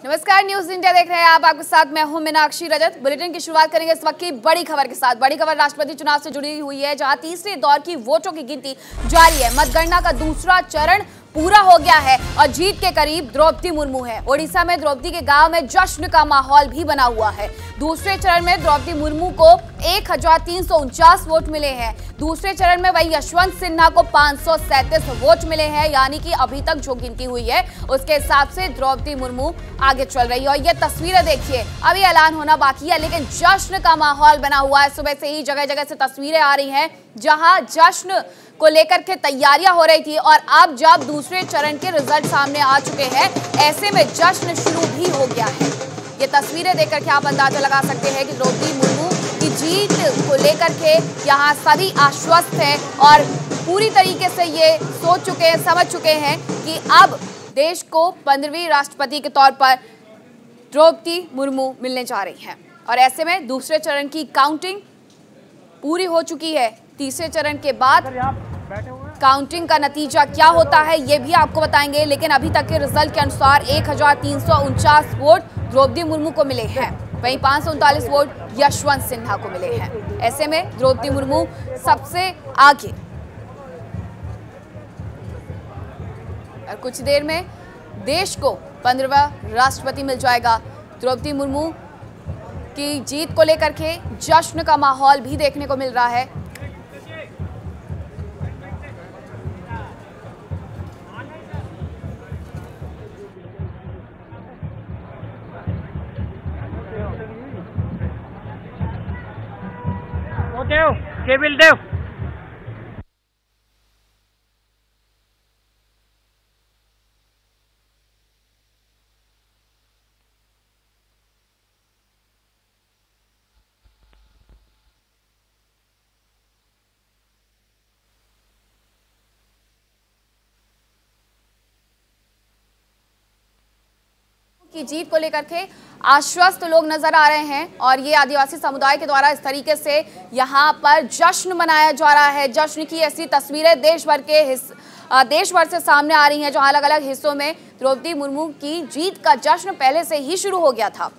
नमस्कार, news India देख रहे हैं आप। आपके साथ मैं हूं मीनाक्षी रजत। बुलेटिन की शुरुआत करेंगे इस वक्त की बड़ी खबर के साथ। बड़ी खबर राष्ट्रपति चुनाव से जुड़ी हुई है, जहां तीसरे दौर की वोटों की गिनती जारी है। मतगणना का दूसरा चरण पूरा हो गया है और जीत के करीब द्रौपदी मुर्मू है। ओडिशा में द्रौपदी के गांव में जश्न का माहौल भी बना हुआ है। दूसरे चरण में द्रौपदी मुर्मू को 1349 वोट मिले हैं। दूसरे चरण में वही यशवंत सिन्हा को 537 वोट मिले हैं, यानी कि अभी तक जो गिनती हुई है उसके हिसाब से द्रौपदी मुर्मू आगे चल रही है। और ये तस्वीरें देखिए, अभी ऐलान होना बाकी है, लेकिन जश्न का माहौल बना हुआ है। सुबह से ही जगह जगह से तस्वीरें आ रही हैं जहां जश्न को लेकर के तैयारियां हो रही थी, और अब जब दूसरे चरण के रिजल्ट सामने आ चुके हैं, ऐसे में जश्न शुरू भी हो गया है। ये तस्वीरें देखकर के आप अंदाजा लगा सकते हैं कि द्रौपदी मुर्मू की जीत को लेकर के यहाँ सभी आश्वस्त हैं और पूरी तरीके से ये सोच चुके हैं, समझ चुके हैं कि अब देश को 15वीं राष्ट्रपति के तौर पर द्रौपदी मुर्मू मिलने जा रही हैं। और ऐसे में दूसरे चरण की काउंटिंग पूरी हो चुकी है। तीसरे चरण के बाद काउंटिंग का नतीजा क्या होता है ये भी आपको बताएंगे, लेकिन अभी तक के रिजल्ट के अनुसार 1349 वोट द्रौपदी मुर्मू को मिले हैं, वहीं 539 वोट यशवंत सिन्हा को मिले हैं। ऐसे में द्रौपदी मुर्मू सबसे आगे। और कुछ देर में देश को 15वां राष्ट्रपति मिल जाएगा। द्रौपदी मुर्मू की जीत को लेकर के जश्न का माहौल भी देखने को मिल रहा है। केबिल देव की जीत को लेकर के आश्वस्त लोग नजर आ रहे हैं, और ये आदिवासी समुदाय के द्वारा इस तरीके से यहाँ पर जश्न मनाया जा रहा है। जश्न की ऐसी तस्वीरें देश भर से सामने आ रही हैं, जहाँ अलग अलग हिस्सों में द्रौपदी मुर्मू की जीत का जश्न पहले से ही शुरू हो गया था।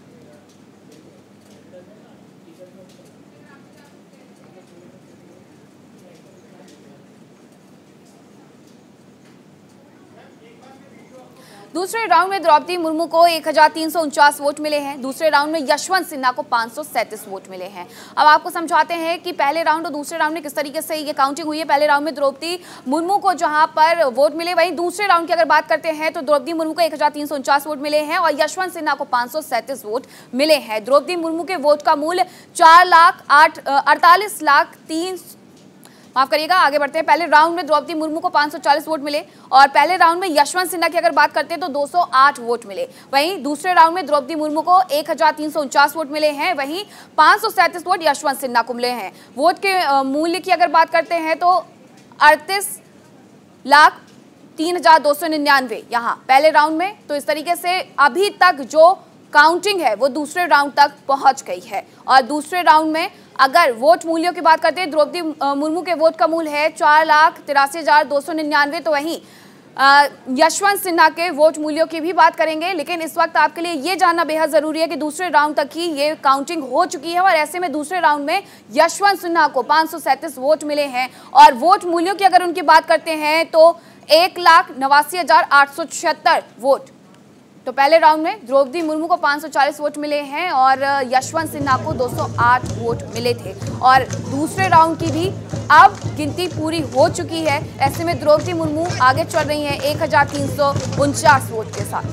दूसरे राउंड में द्रौपदी मुर्मू को 1349 वोट मिले हैं। दूसरे राउंड में यशवंत सिन्हा को 537 वोट मिले हैं। अब आपको समझाते हैं कि पहले राउंड और दूसरे राउंड में किस तरीके से ये काउंटिंग हुई है। पहले राउंड में द्रौपदी मुर्मू को जहां पर वोट मिले, वहीं दूसरे राउंड की अगर बात करते हैं तो द्रौपदी मुर्मू को 1349 वोट मिले हैं और यशवंत सिन्हा को 537 वोट मिले हैं। द्रौपदी मुर्मू के वोट का मूल्य 48 बढ़ते हैं। पहले राउंड में द्रौपदी मुर्मू को 540 वोट मिले और पहले राउंड में यशवंत सिन्हा की अगर बात करते हैं तो 208 वोट मिले। वहीं दूसरे राउंड में द्रौपदी मुर्मू को 1349 वोट मिले हैं, वहीं 537 वोट यशवंत सिन्हा को मिले हैं। वोट के मूल्य की अगर बात करते हैं तो 38,03,299 यहाँ पहले राउंड में। तो इस तरीके से अभी तक जो काउंटिंग है वो दूसरे राउंड तक पहुंच गई है। और दूसरे राउंड में अगर वोट मूल्यों की बात करते हैं, द्रौपदी मुर्मू के वोट का मूल्य है 4,83,299, तो वहीं यशवंत सिन्हा के वोट मूल्यों की भी बात करेंगे। लेकिन इस वक्त आपके लिए ये जानना बेहद जरूरी है कि दूसरे राउंड तक ही ये काउंटिंग हो चुकी है, और ऐसे में दूसरे राउंड में यशवंत सिन्हा को 537 वोट मिले हैं। और वोट मूल्यों की अगर उनकी बात करते हैं तो 1,89,876 वोट। तो पहले राउंड में द्रौपदी मुर्मू को 540 वोट मिले हैं और यशवंत सिन्हा को 208 वोट मिले थे। और दूसरे राउंड की भी अब गिनती पूरी हो चुकी है। ऐसे में द्रौपदी मुर्मू आगे चल रही हैं 1349 वोट के साथ।